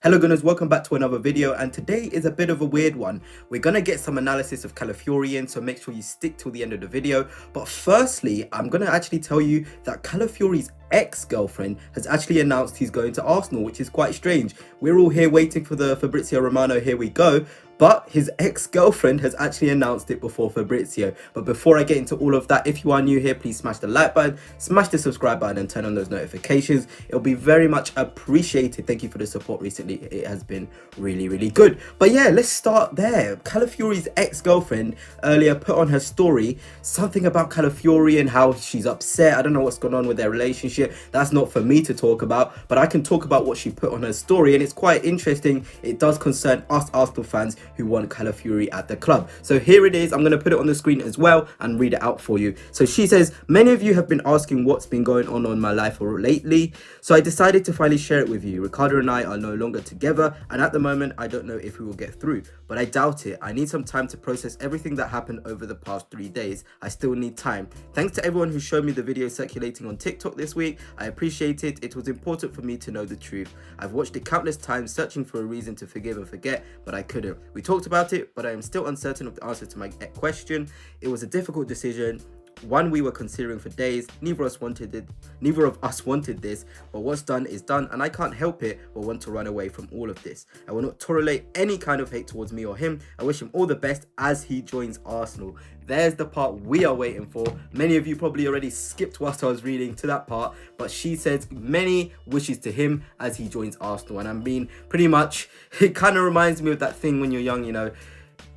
Hello gunners, welcome back to another video, and today is a bit of a weird one. We're gonna get some analysis of Calafiori in, so make sure you stick till the end of the video. But firstly, I'm gonna actually tell you that Calafiori's ex-girlfriend has actually announced he's going to Arsenal, which is quite strange. We're all here waiting for the Fabrizio Romano, here we go. But his ex-girlfriend has actually announced it before Fabrizio. But before I get into all of that, if you are new here, please smash the like button, smash the subscribe button, and turn on those notifications. It'll be very much appreciated. Thank you for the support recently. It has been really good. But yeah, let's start there. Calafiori's ex-girlfriend earlier put on her story something about Calafiori and how she's upset. I don't know what's going on with their relationship. That's not for me to talk about, but I can talk about what she put on her story, and it's quite interesting. It does concern us Arsenal fans who want Calafiori at the club. So here it is. I'm going to put it on the screen as well and read it out for you. So she says, many of you have been asking what's been going on in my life or lately, so I decided to finally share it with you. Ricardo and I are no longer together, and at the moment I don't know if we will get through, but I doubt it. I need some time to process everything that happened over the past 3 days. I still need time. Thanks to everyone who showed me the video circulating on TikTok this week. I appreciate it. It was important for me to know the truth. I've watched it countless times, searching for a reason to forgive and forget, but I couldn't. We talked about it, but I am still uncertain of the answer to my question. It was a difficult decision, one we were considering for days. Neither of us wanted this, but what's done is done, and I can't help it but want to run away from all of this. I will not tolerate any kind of hate towards me or him. I wish him all the best as he joins Arsenal. There's the part we are waiting for. Many of you probably already skipped whilst I was reading to that part, but she says many wishes to him as he joins Arsenal. And I mean, pretty much, it kind of reminds me of that thing when you're young, you know,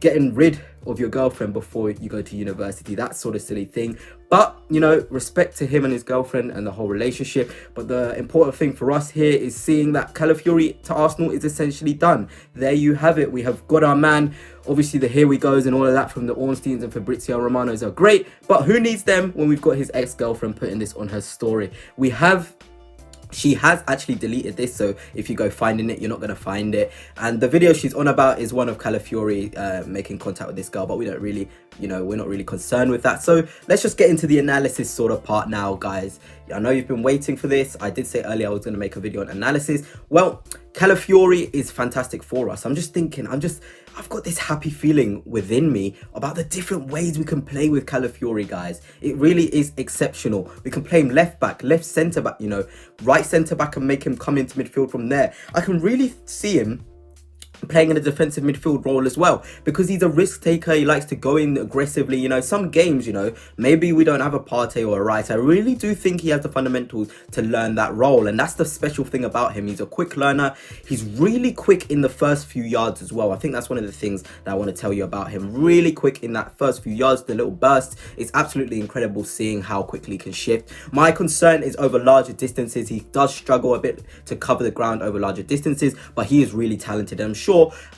getting rid of your girlfriend before you go to university, that sort of silly thing. But, you know, respect to him and his girlfriend and the whole relationship. But the important thing for us here is seeing that Calafiori to Arsenal is essentially done. There you have it. We have got our man. Obviously, the here we goes and all of that from the Ornsteins and Fabrizio Romanos are great. But who needs them when we've got his ex-girlfriend putting this on her story? She has actually deleted this, so if you go finding it, you're not going to find it. And the video she's on about is one of Calafiori making contact with this girl, but we don't really, you know, we're not really concerned with that. So let's just get into the analysis sort of part now, guys. I know you've been waiting for this. I did say earlier I was going to make a video on analysis. Well, Calafiori is fantastic for us. I've got this happy feeling within me about the different ways we can play with Calafiori, guys. It really is exceptional. We can play him left back, left centre back, you know, right centre back, and make him come into midfield from there. I can really see him playing in a defensive midfield role as well, because he's a risk taker. He likes to go in aggressively. You know, some games, you know, maybe we don't have a Partey or a Rice. I really do think he has the fundamentals to learn that role, and that's the special thing about him. He's a quick learner. He's really quick in the first few yards as well. I think that's one of the things that I want to tell you about him. Really quick in that first few yards, the little burst. It's absolutely incredible seeing how quickly he can shift. My concern is over larger distances. He does struggle a bit to cover the ground over larger distances, but he is really talented. I'm sure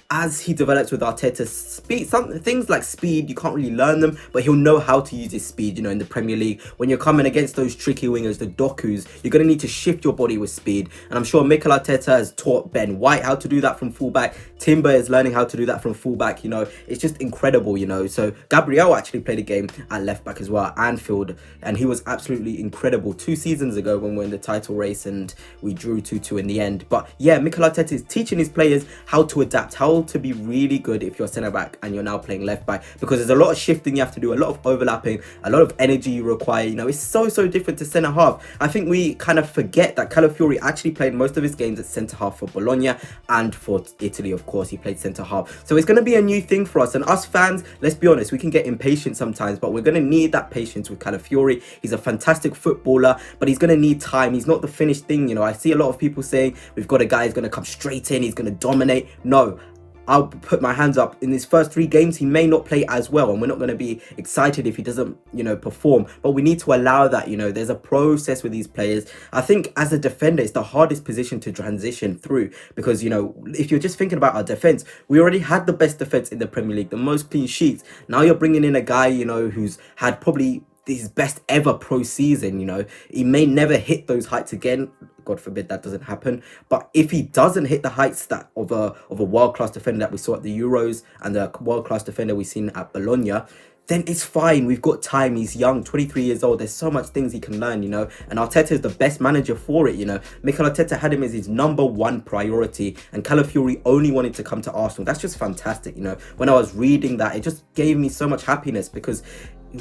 as he develops with Arteta's speed, some things like speed, you can't really learn them, but he'll know how to use his speed. You know, in the Premier League, when you're coming against those tricky wingers, the Dokus, you're going to need to shift your body with speed. And I'm sure Mikel Arteta has taught Ben White how to do that from fullback. Timber is learning how to do that from fullback. You know, it's just incredible, you know. So Gabriel actually played a game at left back as well at Anfield, and he was absolutely incredible 2 seasons ago when we were in the title race and we drew 2-2 in the end. But yeah, Mikel Arteta is teaching his players how to adapt, how to be really good if you're centre back and you're now playing left back, because there's a lot of shifting you have to do, a lot of overlapping, a lot of energy you require. You know, it's so different to centre half. I think we kind of forget that Calafiori actually played most of his games at centre half for Bologna and for Italy. Of course, he played centre half, so it's going to be a new thing for us. And us fans, let's be honest, we can get impatient sometimes, but we're going to need that patience with Calafiori. He's a fantastic footballer, but he's going to need time. He's not the finished thing. You know, I see a lot of people saying we've got a guy who's going to come straight in, he's going to dominate. No, I'll put my hands up. In his first 3 games, he may not play as well, and we're not going to be excited if he doesn't, you know, perform. But we need to allow that. You know, there's a process with these players. I think as a defender, it's the hardest position to transition through, because, you know, if you're just thinking about our defense, we already had the best defense in the Premier League, the most clean sheets. Now you're bringing in a guy, you know, who's had probably his best ever pro season. You know, he may never hit those heights again. God forbid that doesn't happen. But if he doesn't hit the heights that of a world-class defender that we saw at the Euros and the world-class defender we've seen at Bologna, then it's fine. We've got time. He's young, 23 years old. There's so much things he can learn, you know. And Arteta is the best manager for it, you know. Mikel Arteta had him as his #1 priority, and Calafiori only wanted to come to Arsenal. That's just fantastic, you know. When I was reading that, it just gave me so much happiness, because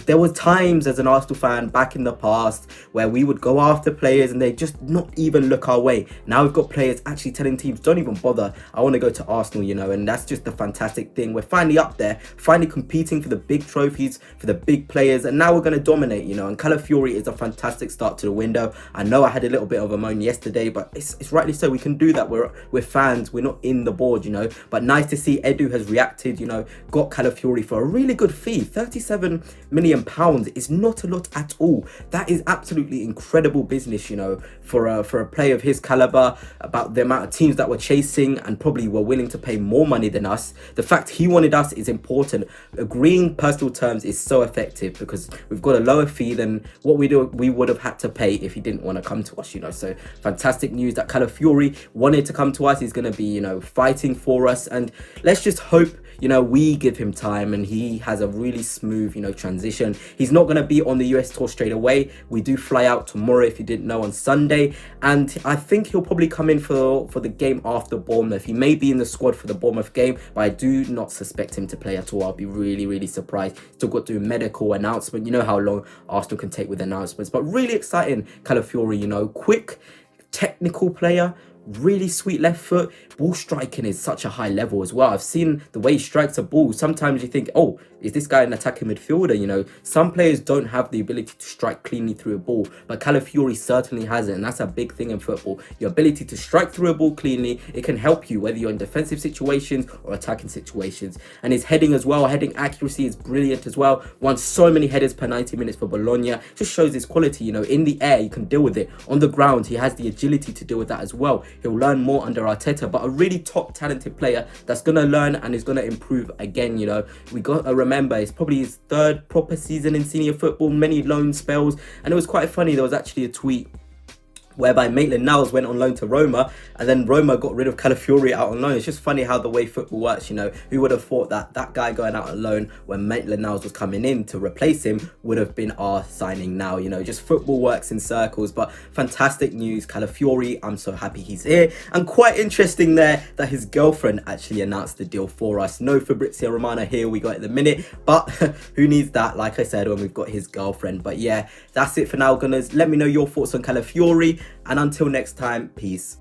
there were times as an Arsenal fan back in the past where we would go after players and they just not even look our way. Now we've got players actually telling teams, don't even bother, I want to go to Arsenal, you know. And that's just the fantastic thing. We're finally up there, finally competing for the big trophies, for the big players, and now we're going to dominate, you know. And Calafiori is a fantastic start to the window. I know I had a little bit of a moan yesterday, but it's rightly so. We can do that. We're fans, we're not in the board, you know. But nice to see Edu has reacted, you know, got Calafiori for a really good fee. 37 million pounds is not a lot at all. That is absolutely incredible business, you know, for a player of his caliber, about the amount of teams that were chasing and probably were willing to pay more money than us. The fact he wanted us is important. Agreeing personal terms is so effective, because we've got a lower fee than what we would have had to pay if he didn't want to come to us, you know. So fantastic news that Calafiori wanted to come to us. He's going to be, you know, fighting for us, and let's just hope, you know, we give him time and he has a really smooth, you know, transition. He's not going to be on the US tour straight away. We do fly out tomorrow, if you didn't know, on Sunday, and I think he'll probably come in for the game after Bournemouth. He may be in the squad for the Bournemouth game, but I do not suspect him to play at all. I'll be really, really surprised. Still got to do a medical announcement. You know how long Arsenal can take with announcements, but really exciting. Calafiori, you know, quick, technical player, really sweet left foot. Ball striking is such a high level as well. I've seen the way he strikes a ball. Sometimes you think, oh, is this guy an attacking midfielder? You know, some players don't have the ability to strike cleanly through a ball, but Calafiori certainly has it, and that's a big thing in football. Your ability to strike through a ball cleanly, it can help you whether you're in defensive situations or attacking situations. And his heading as well, heading accuracy is brilliant as well. Won so many headers per 90 minutes for Bologna. Just shows his quality, you know. In the air, you can deal with it. On the ground, he has the agility to deal with that as well. He'll learn more under Arteta, but a really top talented player that's going to learn and is going to improve again, you know. We got to remember, it's probably his 3rd proper season in senior football, many loan spells, and it was quite funny. There was actually a tweet whereby Maitland-Niles went on loan to Roma, and then Roma got rid of Calafiori out on loan. It's just funny how the way football works, you know. Who would have thought that that guy going out on loan when Maitland-Niles was coming in to replace him would have been our signing now, you know. Just football works in circles. But fantastic news, Calafiori, I'm so happy he's here. And quite interesting there that his girlfriend actually announced the deal for us. No Fabrizio Romano here, we got it at the minute, but who needs that, like I said, when we've got his girlfriend. But yeah, that's it for now, Gunners. Let me know your thoughts on Calafiori, and until next time, peace.